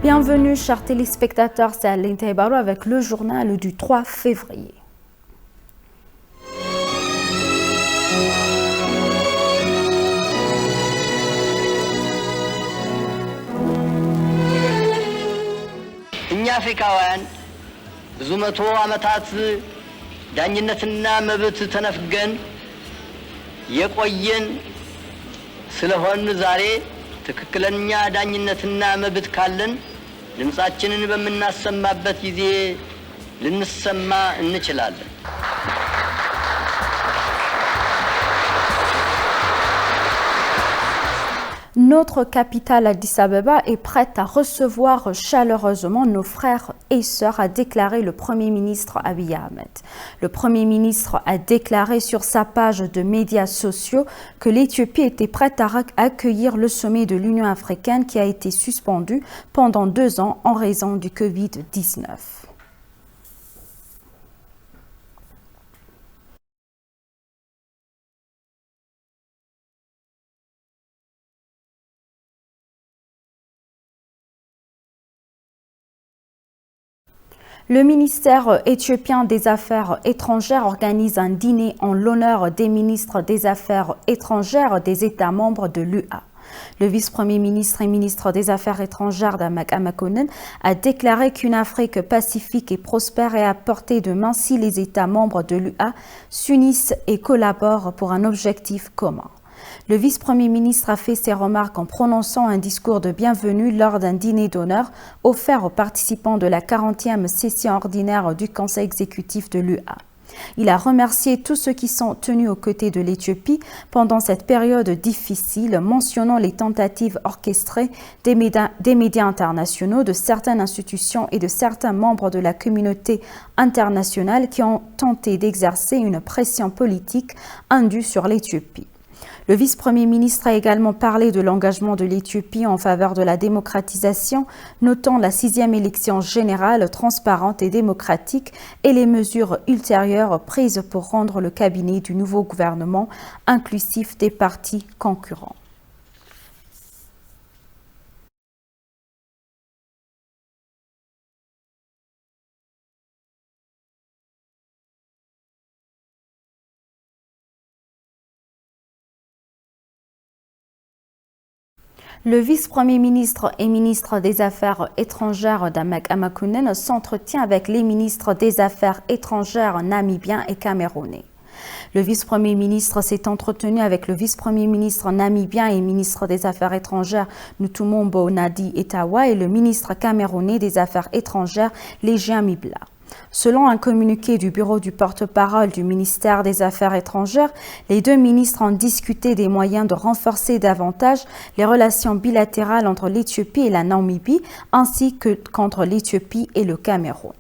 Bienvenue chers téléspectateurs, c'est Aline Taïbaro avec le journal du 3 février. እኛ አፍሪካውያን ብዙ መቶ ዓመታት ዳኝነትና መብት ተነፍገን የቆየን ስለሆን ዛሬ ትክክለኛ ዳኝነትና መብት ካለን ድምጻችንን በመናሰማበት ጊዜ ልንሰማ እንችላለን። Notre capitale Addis Abeba est prête à recevoir chaleureusement nos frères et sœurs, a déclaré le Premier ministre Abiy Ahmed. Le Premier ministre a déclaré sur sa page de médias sociaux que l'Éthiopie était prête à accueillir le sommet de l'Union africaine qui a été suspendu pendant 2 ans en raison du Covid-19. Le ministère éthiopien des Affaires étrangères organise un dîner en l'honneur des ministres des Affaires étrangères des États membres de l'UA. Le vice-premier ministre et ministre des Affaires étrangères Damak Amakonnen a déclaré qu'une Afrique pacifique et prospère est à portée de main si les États membres de l'UA s'unissent et collaborent pour un objectif commun. Le vice-premier ministre a fait ses remarques en prononçant un discours de bienvenue lors d'un dîner d'honneur offert aux participants de la 40e session ordinaire du Conseil exécutif de l'UA. Il a remercié tous ceux qui sont tenus aux côtés de l'Éthiopie pendant cette période difficile, mentionnant les tentatives orchestrées des médias internationaux, de certaines institutions et de certains membres de la communauté internationale qui ont tenté d'exercer une pression politique indue sur l'Éthiopie. Le vice-premier ministre a également parlé de l'engagement de l'Éthiopie en faveur de la démocratisation, notant la 6e élection générale transparente et démocratique et les mesures ultérieures prises pour rendre le cabinet du nouveau gouvernement inclusif des partis concurrents. Le vice-premier ministre et ministre des Affaires étrangères Damak Amakonnen s'entretient avec les ministres des Affaires étrangères namibiens et camerounais. Le vice-premier ministre s'est entretenu avec le vice-premier ministre namibien et ministre des Affaires étrangères Nutumombo Nadi Etawa et le ministre camerounais des Affaires étrangères Légien Mibla. Selon un communiqué du bureau du porte-parole du ministère des Affaires étrangères, les 2 ministres ont discuté des moyens de renforcer davantage les relations bilatérales entre l'Éthiopie et la Namibie, ainsi qu'entre l'Éthiopie et le Cameroun.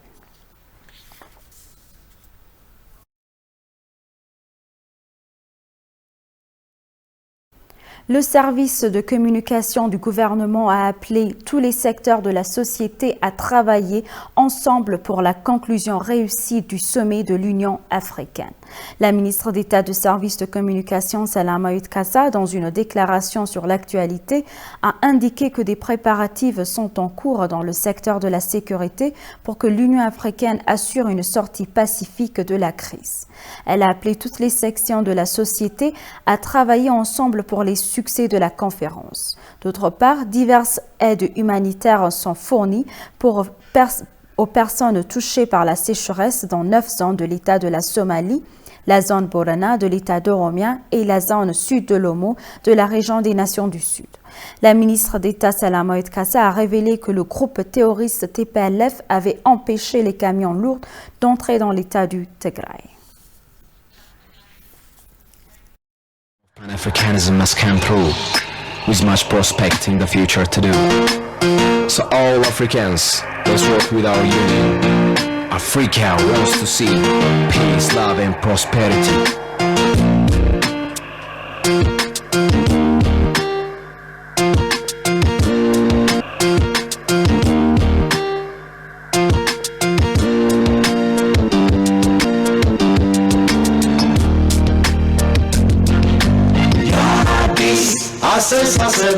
Le service de communication du gouvernement a appelé tous les secteurs de la société à travailler ensemble pour la conclusion réussie du sommet de l'Union africaine. La ministre d'État du service de communication, Salamaïd Kassa, dans une déclaration sur l'actualité, a indiqué que des préparatifs sont en cours dans le secteur de la sécurité pour que l'Union africaine assure une sortie pacifique de la crise. Elle a appelé toutes les sections de la société à travailler ensemble pour les succès de la conférence. D'autre part, diverses aides humanitaires sont fournies aux personnes touchées par la sécheresse dans 9 zones de l'État de la Somalie, la zone Borana de l'État d'Oromia et la zone sud de l'Omo de la région des Nations du Sud. La ministre d'État Salamaïd Kassa a révélé que le groupe terroriste TPLF avait empêché les camions lourds d'entrer dans l'État du Tigray. Pan-Africanism must come through, with much prospect in the future to do. So all Africans, let's work with our union. Africa wants to see peace, love and prosperity. አስተሳሰብ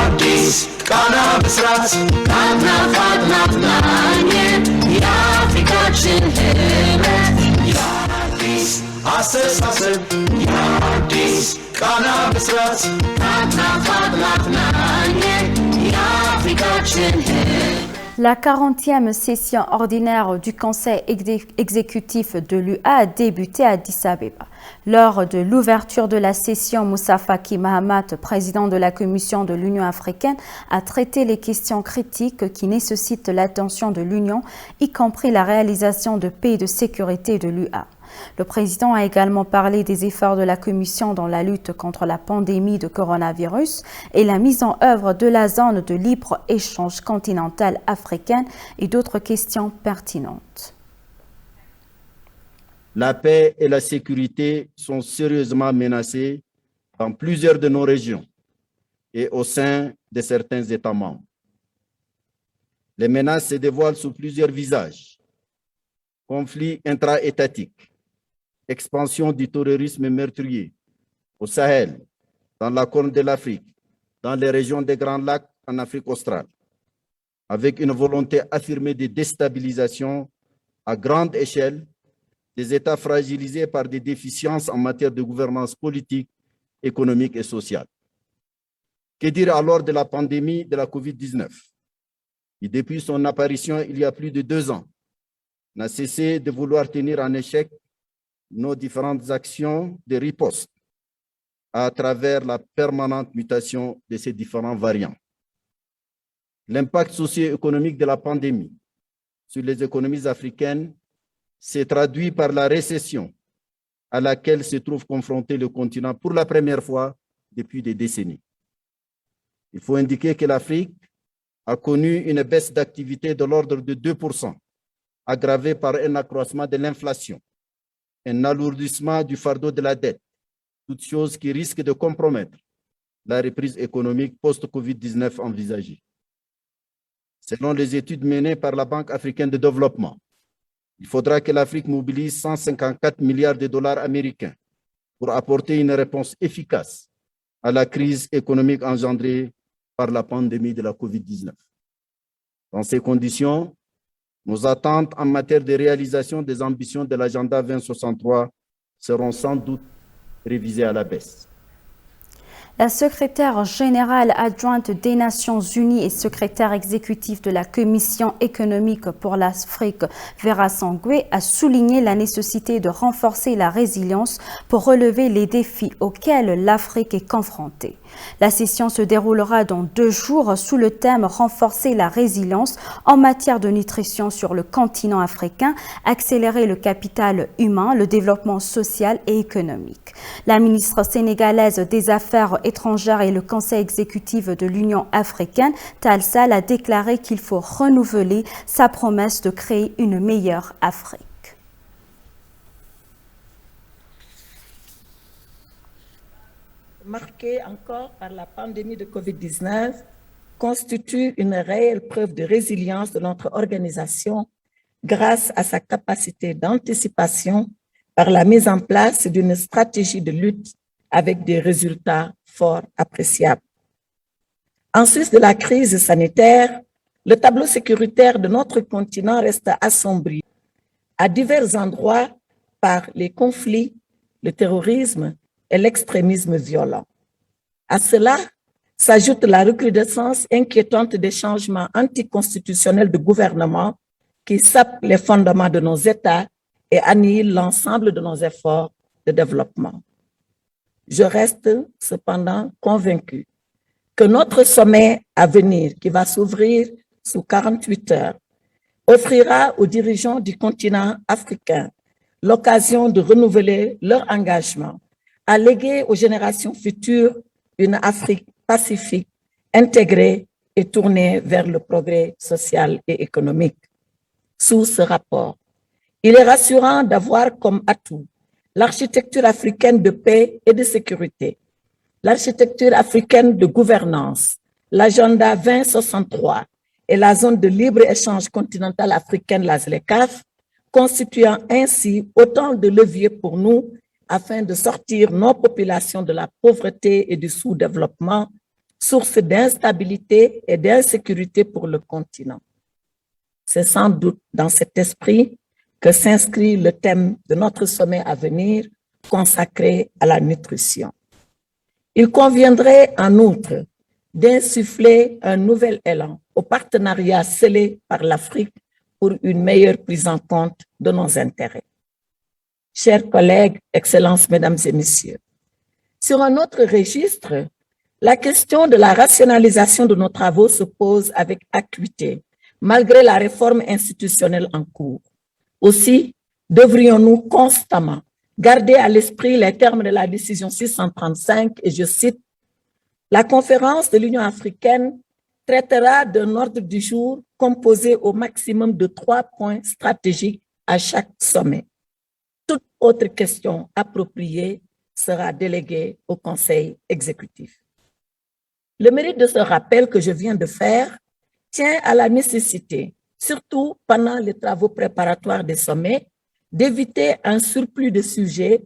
Addis Ghana Bisrat የአፍሪካችን ህብረት የአዲስ አስተሳሰብ የአዲስ ቃና ብስራት የአፍሪካችን La 40e session ordinaire du Conseil exécutif de l'UA a débuté à Addis Abeba. Lors de l'ouverture de la session, Moussa Faki Mahamat, président de la Commission de l'Union africaine, a traité les questions critiques qui nécessitent l'attention de l'Union, y compris la réalisation de paix et de sécurité de l'UA. Le président a également parlé des efforts de la Commission dans la lutte contre la pandémie de coronavirus et la mise en œuvre de la zone de libre-échange continentale africaine et d'autres questions pertinentes. La paix et la sécurité sont sérieusement menacées dans plusieurs de nos régions et au sein de certains États membres. Les menaces se dévoilent sous plusieurs visages. Conflits intra-étatiques, expansion du terrorisme meurtrier au Sahel, dans la Corne de l'Afrique, dans les régions des Grands Lacs en Afrique australe, avec une volonté affirmée de déstabilisation à grande échelle des États fragilisés par des déficiences en matière de gouvernance politique, économique et sociale. Que dire alors de la pandémie de la COVID-19, qui depuis son apparition il y a plus de 2 ans, n'a cessé de vouloir tenir en échec nos différentes actions de riposte à travers la permanente mutation de ces différents variants. L'impact socio-économique de la pandémie sur les économies africaines s'est traduit par la récession à laquelle se trouve confronté le continent pour la première fois depuis des décennies. Il faut indiquer que l'Afrique a connu une baisse d'activité de l'ordre de 2%, aggravée par un accroissement de l'inflation, un alourdissement du fardeau de la dette, toutes choses qui risquent de compromettre la reprise économique post-Covid-19 envisagée. Selon les études menées par la Banque africaine de développement, il faudra que l'Afrique mobilise 154 milliards de dollars américains pour apporter une réponse efficace à la crise économique engendrée par la pandémie de la COVID-19. Dans ces conditions, nos attentes en matière de réalisation des ambitions de l'agenda 2063 seront sans doute révisées à la baisse. La secrétaire générale adjointe des Nations Unies et secrétaire exécutive de la Commission économique pour l'Afrique, Vera Sangwe, a souligné la nécessité de renforcer la résilience pour relever les défis auxquels l'Afrique est confrontée. La session se déroulera dans 2 jours sous le thème « Renforcer la résilience en matière de nutrition sur le continent africain, accélérer le capital humain, le développement social et économique ». La ministre sénégalaise des Affaires étrangères et le Conseil exécutif de l'Union africaine, Tall Sall, a déclaré qu'il faut renouveler sa promesse de créer une meilleure Afrique. Marquée encore par la pandémie de COVID-19, constitue une réelle preuve de résilience de notre organisation grâce à sa capacité d'anticipation par la mise en place d'une stratégie de lutte avec des résultats fort appréciables. En sus de la crise sanitaire, le tableau sécuritaire de notre continent reste assombri à divers endroits par les conflits, le terrorisme et l'extrémisme violent. À cela s'ajoute la recrudescence inquiétante des changements anticonstitutionnels de gouvernement qui sapent les fondements de nos États et annihilent l'ensemble de nos efforts de développement. Je reste cependant convaincu que notre sommet à venir, qui va s'ouvrir sous 48 heures, offrira aux dirigeants du continent africain l'occasion de renouveler leur engagement à léguer aux générations futures une Afrique pacifique, intégrée et tournée vers le progrès social et économique. Sous ce rapport, il est rassurant d'avoir comme atout l'architecture africaine de paix et de sécurité, l'architecture africaine de gouvernance, l'agenda 2063 et la zone de libre-échange continentale africaine, la ZLECAf, constituant ainsi autant de leviers pour nous afin de sortir nos populations de la pauvreté et du sous-développement source d'instabilité et d'insécurité pour le continent. C'est sans doute dans cet esprit que s'inscrit le thème de notre sommet à venir consacré à la nutrition. Il conviendrait en outre d'insuffler un nouvel élan au partenariat scellé par l'Afrique pour une meilleure prise en compte de nos intérêts. Chers collègues, Excellences, Mesdames et Messieurs, sur un autre registre, la question de la rationalisation de nos travaux se pose avec acuité, malgré la réforme institutionnelle en cours. Aussi, devrions-nous constamment garder à l'esprit les termes de la décision 635, et je cite, « La conférence de l'Union africaine traitera d'un ordre du jour composé au maximum de 3 points stratégiques à chaque sommet. Toute autre question appropriée sera déléguée au Conseil exécutif. » Le mérite de ce rappel que je viens de faire tient à la nécessité, surtout pendant les travaux préparatoires des sommets, d'éviter un surplus de sujets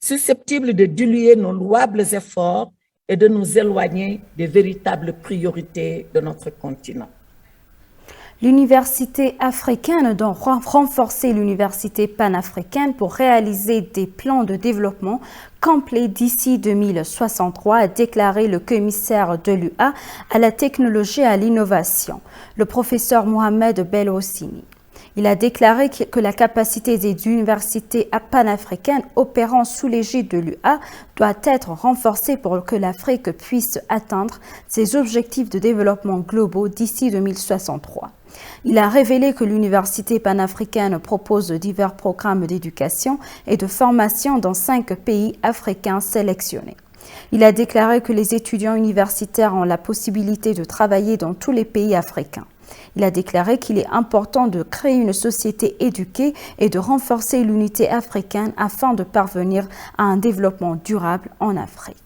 susceptibles de diluer nos louables efforts et de nous éloigner des véritables priorités de notre continent. L'université africaine doit renforcer l'université panafricaine pour réaliser des plans de développement complets d'ici 2063, a déclaré le commissaire de l'UA à la technologie et à l'innovation, le professeur Mohamed Belhoussini. Il a déclaré que la capacité des universités panafricaines opérant sous l'égide de l'UA doit être renforcée pour que l'Afrique puisse atteindre ses objectifs de développement globaux d'ici 2063. Il a révélé que l'université panafricaine propose divers programmes d'éducation et de formation dans 5 pays africains sélectionnés. Il a déclaré que les étudiants universitaires ont la possibilité de travailler dans tous les pays africains. Il a déclaré qu'il est important de créer une société éduquée et de renforcer l'unité africaine afin de parvenir à un développement durable en Afrique.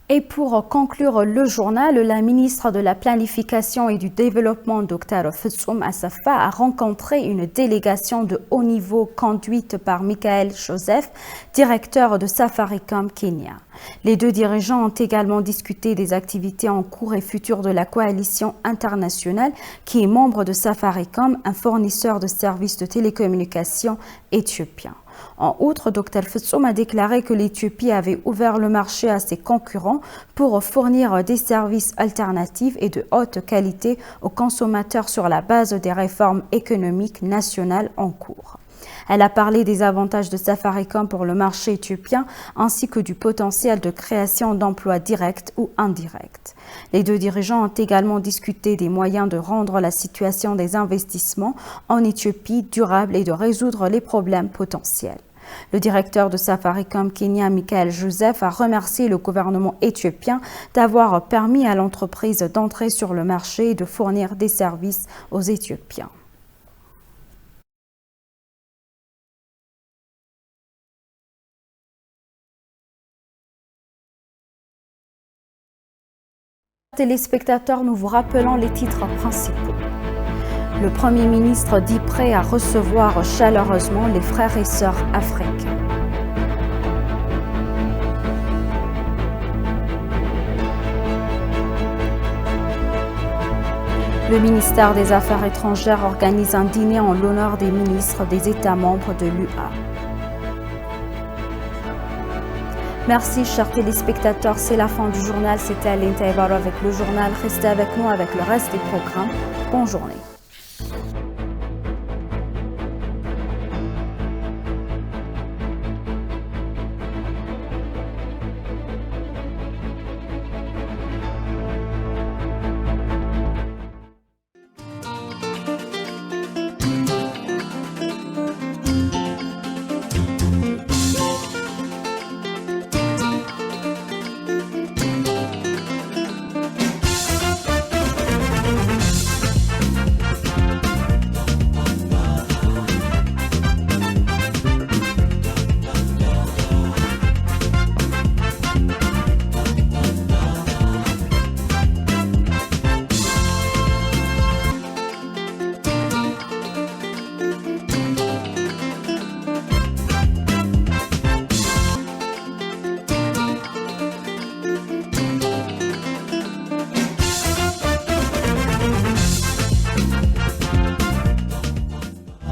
Et pour conclure le journal, la ministre de la Planification et du Développement, Dr Fitsum Assafa, a rencontré une délégation de haut niveau conduite par Michael Joseph, directeur de Safaricom Kenya. Les deux dirigeants ont également discuté des activités en cours et futures de la coalition internationale qui est membre de Safaricom, un fournisseur de services de télécommunications éthiopien. En outre, Dr Fitsum a déclaré que l'Éthiopie avait ouvert le marché à ses concurrents pour fournir des services alternatifs et de haute qualité aux consommateurs sur la base des réformes économiques nationales en cours. Elle a parlé des avantages de Safaricom pour le marché éthiopien ainsi que du potentiel de création d'emplois directs ou indirects. Les deux dirigeants ont également discuté des moyens de rendre la situation des investissements en Éthiopie durable et de résoudre les problèmes potentiels. Le directeur de Safaricom Kenya, Michael Joseph, a remercié le gouvernement éthiopien d'avoir permis à l'entreprise d'entrer sur le marché et de fournir des services aux Éthiopiens. Téléspectateurs, nous vous rappelons les titres principaux. Le Premier ministre dit prêt à recevoir chaleureusement les frères et sœurs africains. Le ministère des Affaires étrangères organise un dîner en l'honneur des ministres des États membres de l'UA. Merci, chers téléspectateurs. C'est la fin du journal. C'était Aline Taïbaro avec le journal. Restez avec nous avec le reste des programmes. Bonne journée.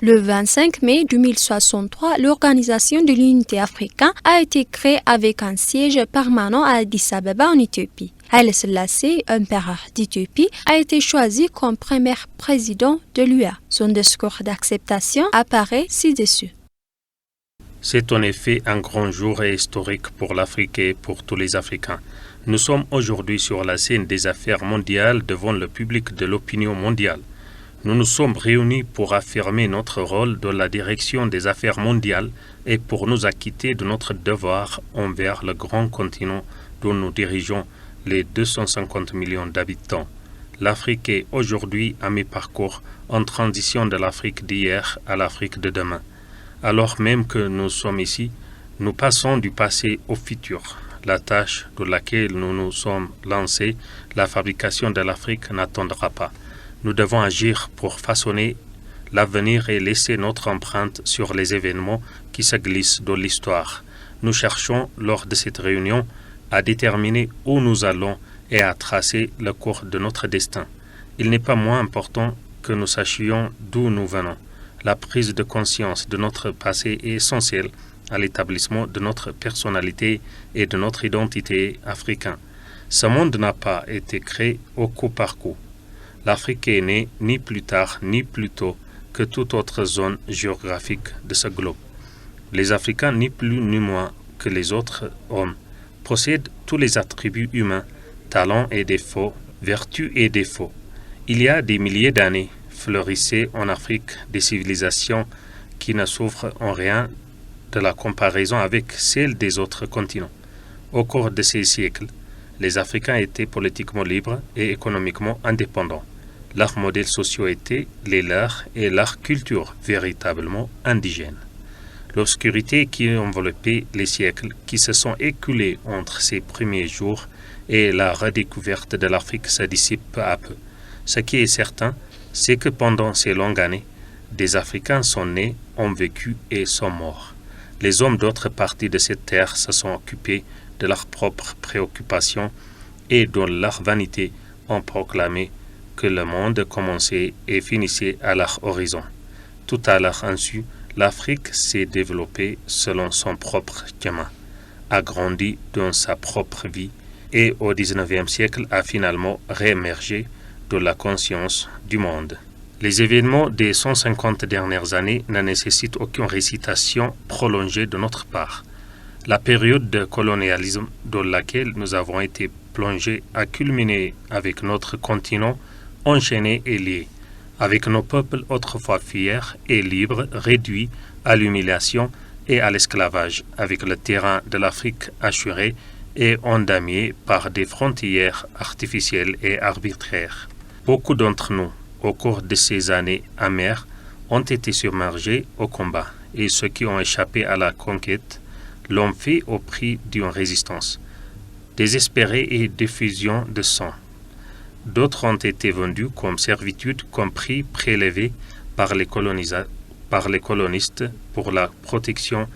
Le 25 mai 2063, l'Organisation de l'Unité africaine a été créée avec un siège permanent à Addis Abeba en Éthiopie. Haïlé Sélassié, empereur d'Éthiopie, a été choisi comme premier président de l'UA. Son discours d'acceptation apparaît ci-dessus. C'est en effet un grand jour et historique pour l'Afrique et pour tous les Africains. Nous sommes aujourd'hui sur la scène des affaires mondiales devant le public de l'opinion mondiale. Nous nous sommes réunis pour affirmer notre rôle dans la direction des affaires mondiales et pour nous acquitter de notre devoir envers le grand continent dont nous dirigeons les 250 millions d'habitants. L'Afrique est aujourd'hui à mi-parcours en transition de l'Afrique d'hier à l'Afrique de demain. Alors même que nous sommes ici, nous passons du passé au futur. La tâche de laquelle nous nous sommes lancés, la fabrication de l'Afrique, n'attendra pas. Nous devons agir pour façonner l'avenir et laisser notre empreinte sur les événements qui se glissent dans l'histoire. Nous cherchons, lors de cette réunion, à déterminer où nous allons et à tracer le cours de notre destin. Il n'est pas moins important que nous sachions d'où nous venons. La prise de conscience de notre passé est essentielle à l'établissement de notre personnalité et de notre identité africaine. Ce monde n'a pas été créé au coup par coup. L'Afrique est née ni plus tard ni plus tôt que toute autre zone géographique de ce globe. Les Africains, ni plus ni moins que les autres hommes, possèdent tous les attributs humains, talents et défauts, vertus et défauts. Il y a des milliers d'années, fleurissaient en Afrique des civilisations qui ne souffrent en rien de la comparaison avec celles des autres continents. Au cours de ces siècles, les Africains étaient politiquement libres et économiquement indépendants. Leurs modèles sociaux étaient les leurs et leur culture véritablement indigène. L'obscurité qui enveloppait les siècles qui se sont écoulés entre ces premiers jours et la redécouverte de l'Afrique se dissipe peu à peu. Ce qui est certain, c'est que pendant ces longues années, des Africains sont nés, ont vécu et sont morts. Les hommes d'autres parties de cette terre se sont occupés de leurs propres préoccupations et dans leur vanité ont proclamé que le monde commençait et finissait à leur horizon. Tout à leur insu, l'Afrique s'est développée selon son propre chemin, a grandi dans sa propre vie et au XIXe siècle a finalement réémergé de la conscience du monde. Les événements des 150 dernières années ne nécessitent aucune récitation prolongée de notre part. La période de colonialisme dans laquelle nous avons été plongés a culminé avec notre continent enchaîné et lié, avec nos peuples autrefois fiers et libres réduits à l'humiliation et à l'esclavage, avec le terrain de l'Afrique assuré et endamié par des frontières artificielles et arbitraires. Beaucoup d'entre nous, au cours de ces années amères, ont été submergés au combat, et ceux qui ont échappé à la conquête l'ont fait au prix d'une résistance désespérée et d'effusion de sang. D'autres ont été vendus comme servitude, comme prix prélevé par les colonistes pour la protection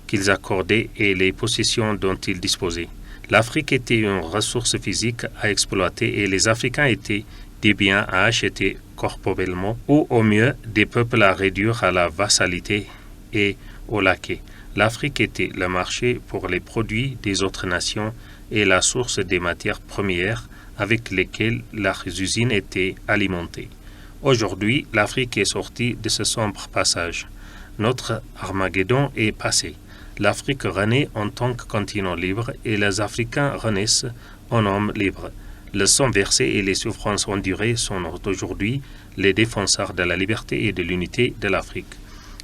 qu'ils accordaient et les possessions dont ils disposaient. L'Afrique était une ressource physique à exploiter et les Africains étaient des biens à acheter corporellement ou au mieux des peuples à réduire à la vassalité et au laquais. L'Afrique était le marché pour les produits des autres nations et la source des matières premières avec lesquelles leurs usines étaient alimentées. Aujourd'hui, l'Afrique est sortie de ce sombre passage. Notre Armageddon est passé. L'Afrique renaît en tant que continent libre et les Africains renaissent en hommes libres. Le sang versé et les souffrances endurées sont aujourd'hui les défenseurs de la liberté et de l'unité de l'Afrique.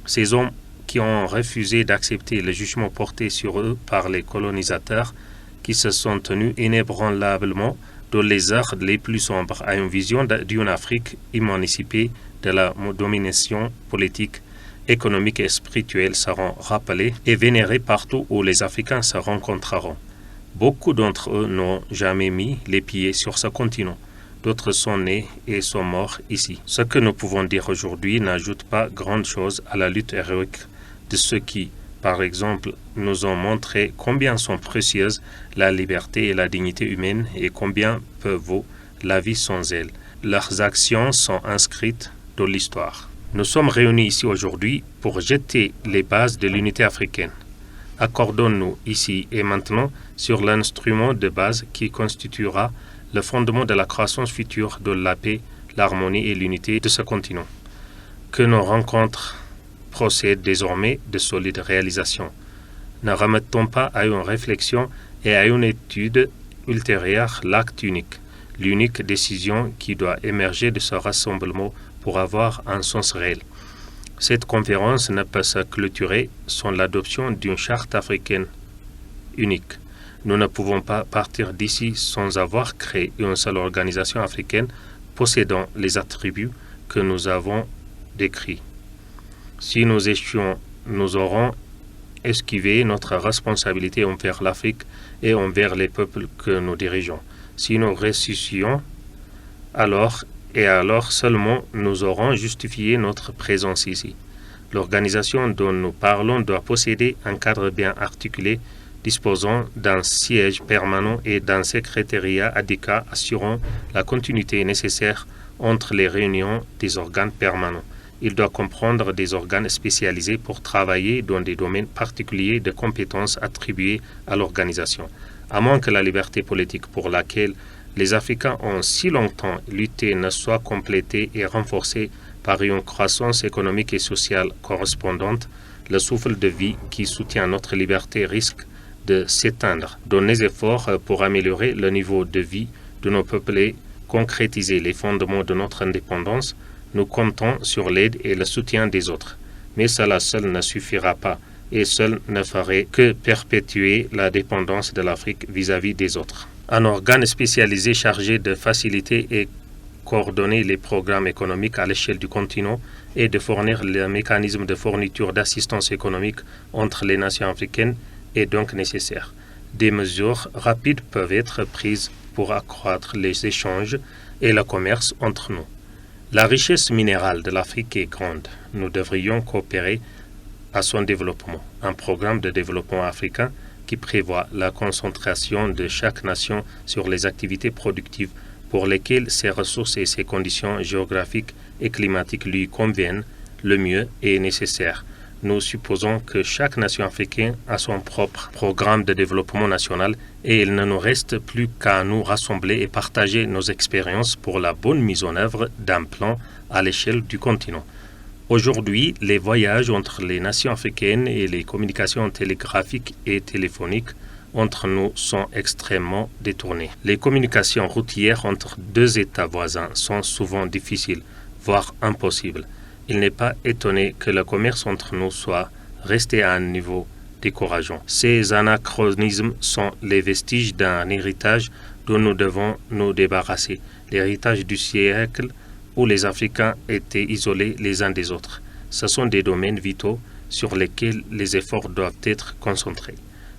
Ces hommes qui ont refusé d'accepter le jugement porté sur eux par les colonisateurs, qui se sont tenus inébranlablement dans les heures les plus sombres à une vision d'une Afrique émancipée de la domination politique, économique et spirituelle seront rappelés et vénérés partout où les Africains se rencontreront. Beaucoup d'entre eux n'ont jamais mis les pieds sur ce continent. D'autres sont nés et sont morts ici. Ce que nous pouvons dire aujourd'hui n'ajoute pas grand-chose à la lutte héroïque de ceux qui, par exemple, nous ont montré combien sont précieuses la liberté et la dignité humaine et combien peu vaut la vie sans elles. Leurs actions sont inscrites dans l'histoire. Nous sommes réunis ici aujourd'hui pour jeter les bases de l'unité africaine. Accordons-nous ici et maintenant sur l'instrument de base qui constituera le fondement de la croissance future de la paix, l'harmonie et l'unité de ce continent. Que nos rencontres procèdent désormais de solides réalisations. Ne remettons pas à une réflexion et à une étude ultérieure l'acte unique, l'unique décision qui doit émerger de ce rassemblement pour avoir un sens réel. Cette conférence ne peut se clôturer sans l'adoption d'une charte africaine unique. Nous ne pouvons pas partir d'ici sans avoir créé une seule organisation africaine possédant les attributs que nous avons décrits. Si nous échouons, nous aurons esquivé notre responsabilité envers l'Afrique et envers les peuples que nous dirigeons. Si nous réussissions, alors seulement nous aurons justifié notre présence ici. L'organisation dont nous parlons doit posséder un cadre bien articulé, disposant d'un siège permanent et d'un secrétariat adéquat assurant la continuité nécessaire entre les réunions des organes permanents. Il doit comprendre des organes spécialisés pour travailler dans des domaines particuliers de compétences attribuées à l'organisation. À moins que la liberté politique pour laquelle les Africains ont si longtemps lutté ne soit complétée et renforcée par une croissance économique et sociale correspondante, le souffle de vie qui soutient notre liberté risque de s'éteindre. Dans les efforts pour améliorer le niveau de vie de nos peuples et concrétiser les fondements de notre indépendance, nous comptons sur l'aide et le soutien des autres. Mais cela seul ne suffira pas et seul ne ferait que perpétuer la dépendance de l'Afrique vis-à-vis des autres. Un organe spécialisé chargé de faciliter et coordonner les programmes économiques à l'échelle du continent et de fournir les mécanismes de fourniture d'assistance économique entre les nations africaines est donc nécessaire. Des mesures rapides peuvent être prises pour accroître les échanges et le commerce entre nous. La richesse minérale de l'Afrique est grande. Nous devrions coopérer à son développement. Un programme de développement africain qui prévoit la concentration de chaque nation sur les activités productives pour lesquelles ses ressources et ses conditions géographiques et climatiques lui conviennent le mieux est nécessaire. Nous supposons que chaque nation africaine a son propre programme de développement national et il ne nous reste plus qu'à nous rassembler et partager nos expériences pour la bonne mise en œuvre d'un plan à l'échelle du continent. Aujourd'hui, les voyages entre les nations africaines et les communications télégraphiques et téléphoniques entre nous sont extrêmement détournés. Les communications routières entre deux États voisins sont souvent difficiles, voire impossibles. Il n'est pas étonné que le commerce entre nous soit resté à un niveau décourageant. Ces anachronismes sont les vestiges d'un héritage dont nous devons nous débarrasser, l'héritage du siècle où les Africains étaient isolés les uns des autres. Ce sont des domaines vitaux sur lesquels les efforts doivent être concentrés.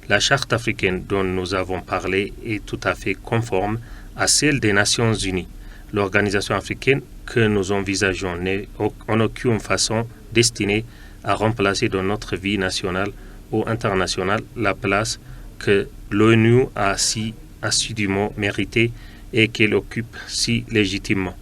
La charte africaine dont nous avons parlé est tout à fait conforme à celle des Nations Unies. L'organisation africaine que nous envisageons n'est en aucune façon destinée à remplacer dans notre vie nationale ou internationale la place que l'ONU a si assidûment méritée et qu'elle occupe si légitimement.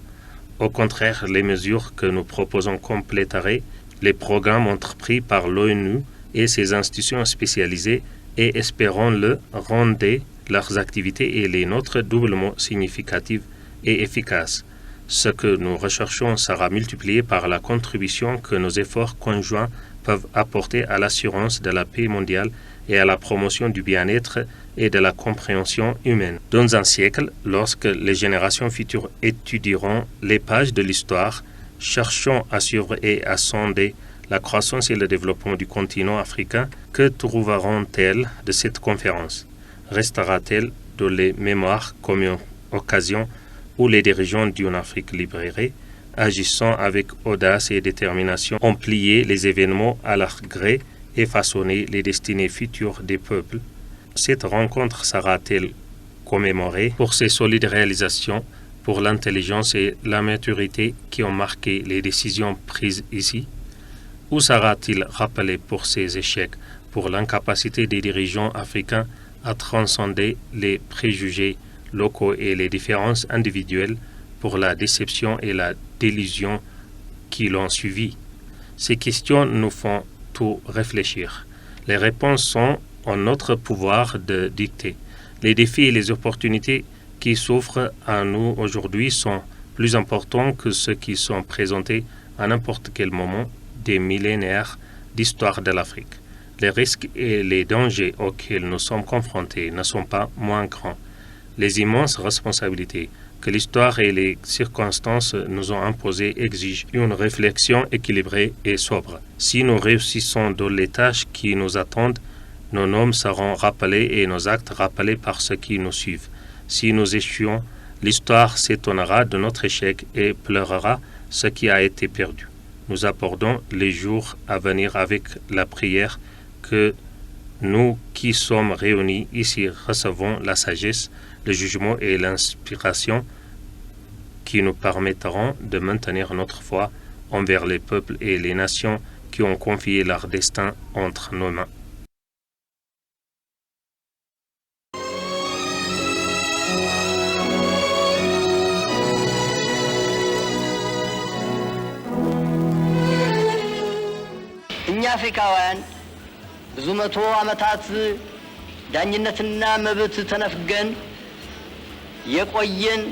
Au contraire, les mesures que nous proposons compléteraient les programmes entrepris par l'ONU et ses institutions spécialisées et, espérons-le, rendaient leurs activités et les nôtres doublement significatives et efficaces. Ce que nous recherchons sera multiplié par la contribution que nos efforts conjoints peuvent apporter à l'assurance de la paix mondiale et à la promotion du bien-être et de la compréhension humaine. Dans un siècle, lorsque les générations futures étudieront les pages de l'histoire, cherchant à suivre et à sonder la croissance et le développement du continent africain, que trouveront-elles de cette conférence? Restera-t-elle dans les mémoires comme une occasion où les dirigeants d'une Afrique libérée, agissant avec audace et détermination, ont plié les événements à leur gré et façonné les destinées futures des peuples? Cette rencontre sera-t-elle commémorée pour ses solides réalisations, pour l'intelligence et la maturité qui ont marqué les décisions prises ici? Ou sera-t-il rappelé pour ses échecs, pour l'incapacité des dirigeants africains à transcender les préjugés locaux et les différences individuelles, pour la déception et la délusion qui l'ont suivi. Ces questions nous font tout réfléchir. Les réponses sont en notre pouvoir de dicter. Les défis et les opportunités qui s'offrent à nous aujourd'hui sont plus importants que ceux qui sont présentés à n'importe quel moment des millénaires d'histoire de l'Afrique. Les risques et les dangers auxquels nous sommes confrontés ne sont pas moins grands. Les immenses responsabilités que l'histoire et les circonstances nous ont imposées exigent une réflexion équilibrée et sobre. Si nous réussissons dans les tâches qui nous attendent, nos noms seront rappelés et nos actes rappelés par ceux qui nous suivent. Si nous échouons, l'histoire s'étonnera de notre échec et pleurera ce qui a été perdu. Nous abordons les jours à venir avec la prière que nous qui sommes réunis ici recevons la sagesse, le jugement et l'inspiration qui nous permettront de maintenir notre foi envers les peuples et les nations qui ont confié leur destin entre nos mains. እኛ አፍሪካውያን ብዙ መቶ ዓመታት ዳኝነትና መብት ተነፍገን የቆየን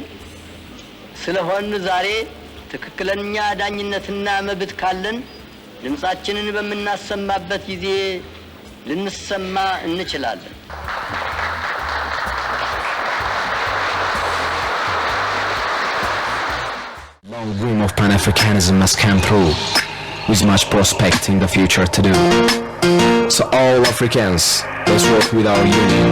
ስለሆን ዛሬ ትክክለኛ ዳኝነትና መብት ካለን ድምጻችንን በመናሰማበት ጊዜ ልንሰማ እንችላለን። Long dream of Pan-Africanism must come true, with much prospect in the future to do. So all Africans, let's work with our union.